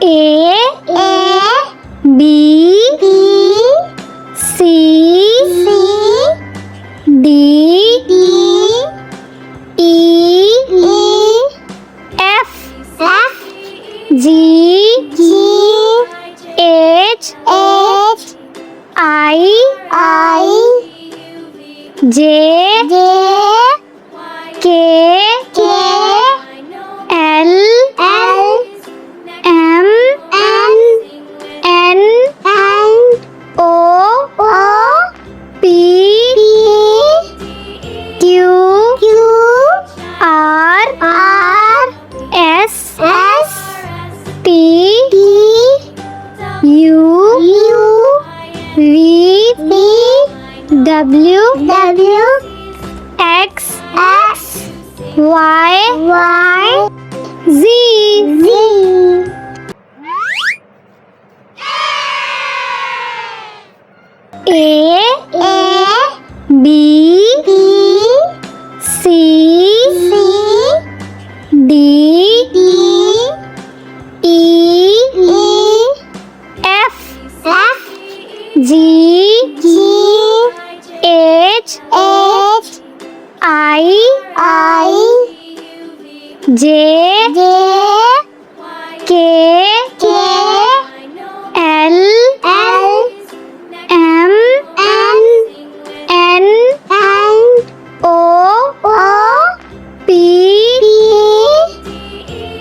A B C D E F G H I J K L M N O P Q R S T U V W X Y Z. A B C D E F G H I J K L M N O P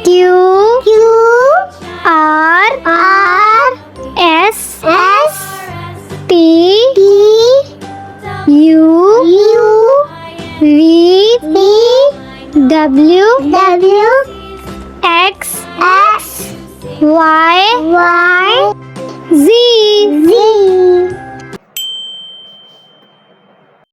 Q R S T U V W X Y